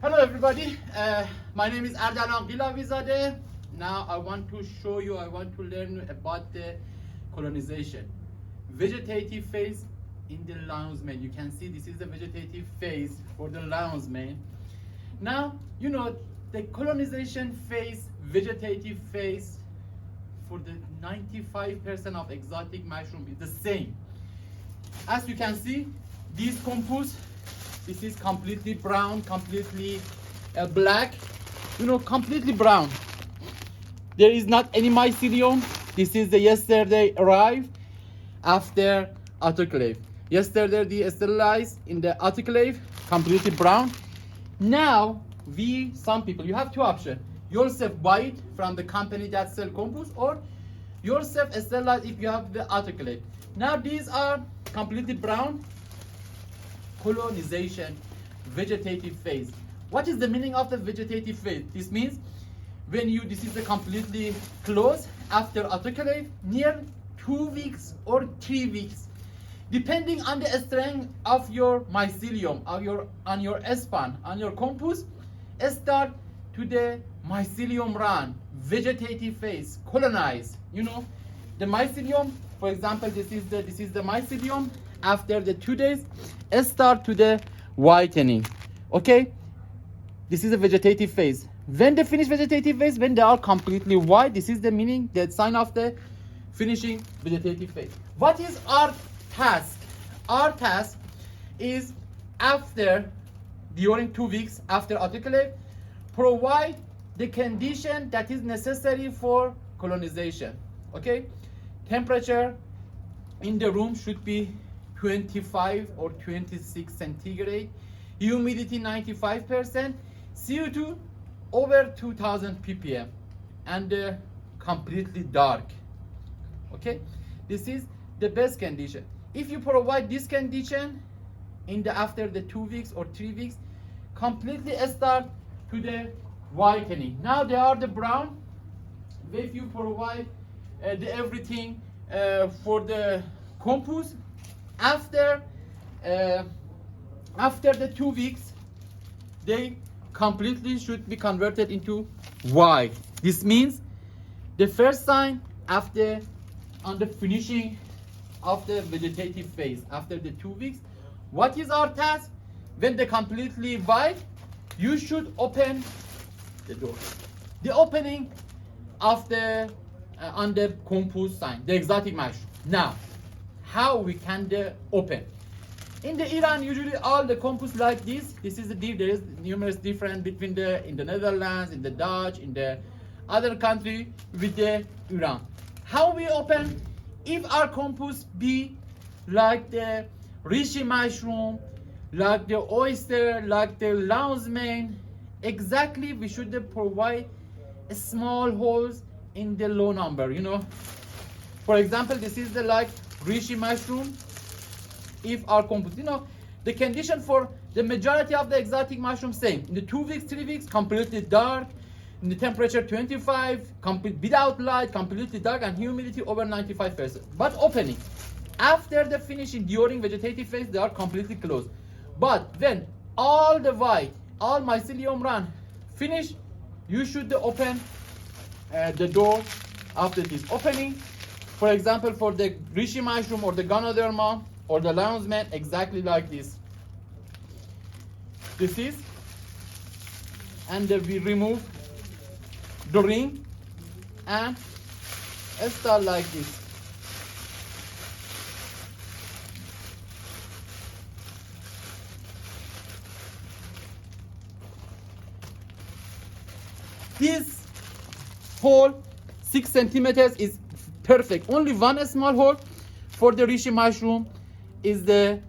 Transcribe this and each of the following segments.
Hello everybody, my name is Ardalan Gilavizadeh. Now I want to learn about the colonization. Vegetative phase in the lion's mane. You can see this is the vegetative phase for the lion's mane. Now, you know, the colonization phase, vegetative phase for the 95% of exotic mushroom is the same. As you can see, these compost, this is completely brown, completely black, you know, completely brown. There is not any mycelium. This is the yesterday arrived after autoclave. Yesterday they sterilized in the autoclave, completely brown. Now some people, you have two options. Yourself buy it from the company that sell compost, or yourself sterilize if you have the autoclave. Now these are completely brown. Colonization, vegetative phase. What is the meaning of the vegetative phase? This means this is a completely closed after autoclave, near 2 weeks or 3 weeks, depending on the strength of your mycelium, on your span, on your compost, start to the mycelium run, vegetative phase, colonize. You know, the mycelium, for example, this is the mycelium. After the 2 days, start to the whitening. Okay, this is a vegetative phase. When they finish vegetative phase, when they are completely white, this is the meaning, the sign of the finishing vegetative phase. What is our task? Our task is during 2 weeks after autoclave, provide the condition that is necessary for colonization. Okay, temperature in the room should be 25 or 26 centigrade, humidity 95%, CO2 over 2000 ppm, and completely dark. Okay, this is the best condition. If you provide this condition after the 2 weeks or 3 weeks, completely start to the whitening. Now they are the brown. If you provide everything for the compost, after the 2 weeks, they completely should be converted into white. This means the first sign on the finishing of the vegetative phase after the 2 weeks. What is our task? When they completely white, you should open the door. The opening of the on the compost sign, the exotic mushroom. Now, how we can open? In the Iran, usually all the compost like this. This is there is numerous difference between in the Netherlands, in the Dutch, in the other country with the Iran. How we open? If our compost be like the reishi mushroom, like the oyster, like the lion's mane, exactly we should provide a small holes in the low number. You know, for example, this is the like reishi mushroom. If our compost, you know, the condition for the majority of the exotic mushrooms same. In the 2 weeks, 3 weeks, completely dark. In the temperature 25, without light, completely dark, and humidity over 95%. But opening, after the finishing, during vegetative phase, they are completely closed. But when all the white, all mycelium run finish, you should open the door after this opening. For example, for the reishi mushroom or the ganoderma or the lion's mane, exactly like this. This is, and we remove the ring and start like this. This hole 6 centimeters is perfect. Only one small hole for the reishi mushroom is the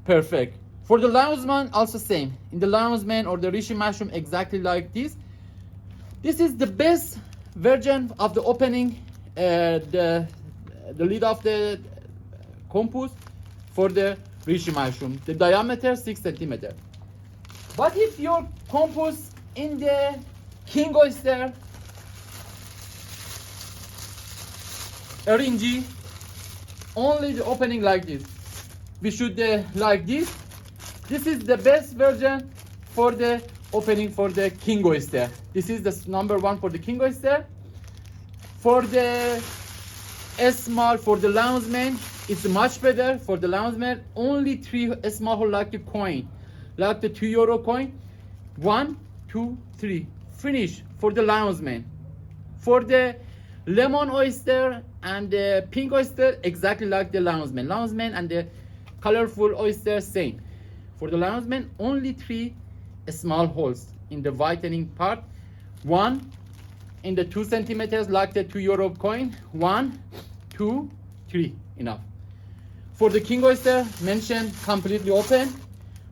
perfect. For the lion's mane also same. In the lion's mane or the reishi mushroom, exactly like this. This is the best version of the opening the lid of the compost for the reishi mushroom. The diameter 6 centimeters. But if your compost in the king oyster, RNG, only the opening like this. We should like this. This is the best version for the opening for the king oyster. This is the number one for the king oyster. For the small, for the lounsman, it's much better. For the lounsman, only 3 small hole like the coin, like the €2 coin. 1, 2, 3. Finish for the lounsman. For the lemon oyster and the pink oyster, exactly like the lounsman. Lounsman and the colorful oyster, same. For the lounsman, only 3 small holes in the whitening part. 1 in the 2 centimeters like the €2 coin. 1, 2, 3, enough. For the king oyster, mentioned completely open.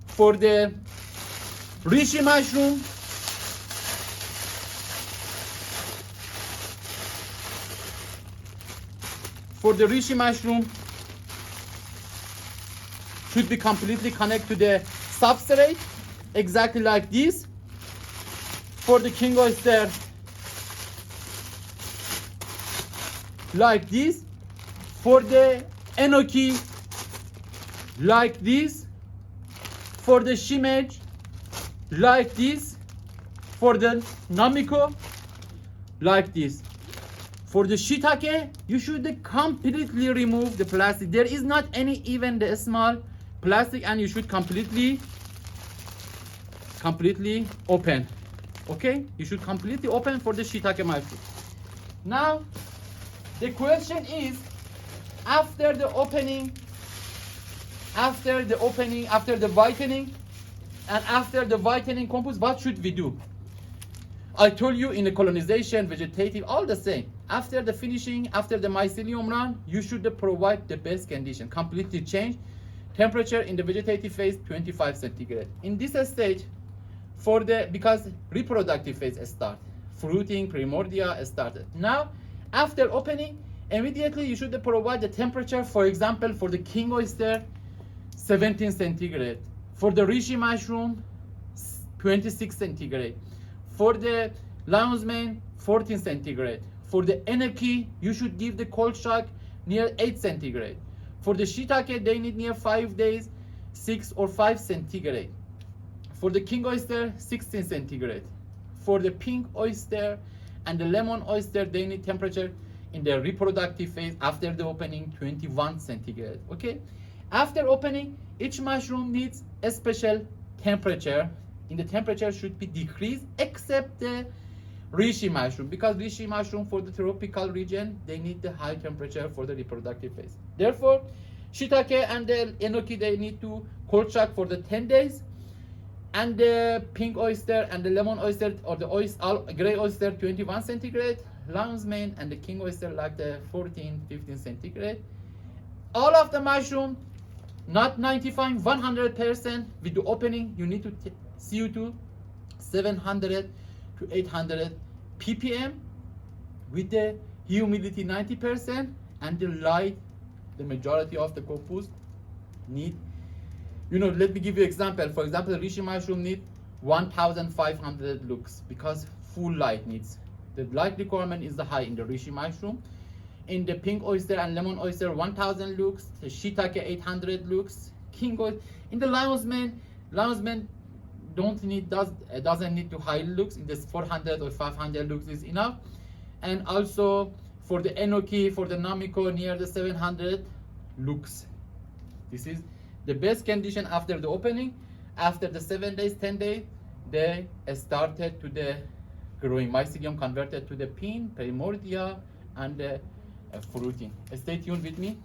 For the reishi mushroom, should be completely connected to the substrate, exactly like this. For the king oyster, like this. For the enoki, like this. For the shimeji, like this. For the namiko, like this. For the shiitake, you should completely remove the plastic. There is not any even the small plastic, and you should completely open. Okay, you should completely open for the shiitake mushroom. Now the question is, after the whitening, and after the whitening compost, what should we do? I told you in the colonization, vegetative, all the same. After the finishing, after the mycelium run, you should provide the best condition. Completely change temperature in the vegetative phase, 25 centigrade. In this stage, because reproductive phase start, fruiting, primordia started. Now, after opening, immediately you should provide the temperature. For example, for the king oyster, 17 centigrade. For the reishi mushroom, 26 centigrade. For the lounsman, 14 centigrade. For the enoki, you should give the cold shock near 8 centigrade. For the shiitake, they need near 5 days, 6 or 5 centigrade. For the king oyster, 16 centigrade. For the pink oyster and the lemon oyster, they need temperature in the reproductive phase after the opening, 21 centigrade. Okay. After opening, each mushroom needs a special temperature. In the temperature should be decreased, except the reishi mushroom, because reishi mushroom for the tropical region, they need the high temperature for the reproductive phase. Therefore, shiitake and the enoki, they need to cold shock for the 10 days. And the pink oyster and the lemon oyster, or the gray oyster, 21 centigrade. Lounsman and the king oyster like the 14, 15 centigrade. All of the mushroom, not 95, 100%. With the opening, you need to CO2 700 to 800 ppm, with the humidity 90%, and the light, the majority of the corpus need, let me give you an example. For example, the reishi mushroom need 1500 lux, because full light needs. The light requirement is the high in the reishi mushroom. In the pink oyster and lemon oyster, 1000 lux. The shiitake, 800 lux. King oyster. In the lounsman doesn't need to high lux. In this 400 or 500 lux is enough. And also for the enoki, for the namiko, near the 700 lux. This is the best condition after the opening. After the 7 days, 10 days, they started to the growing mycelium, converted to the pin, primordia, and fruiting. Stay tuned with me.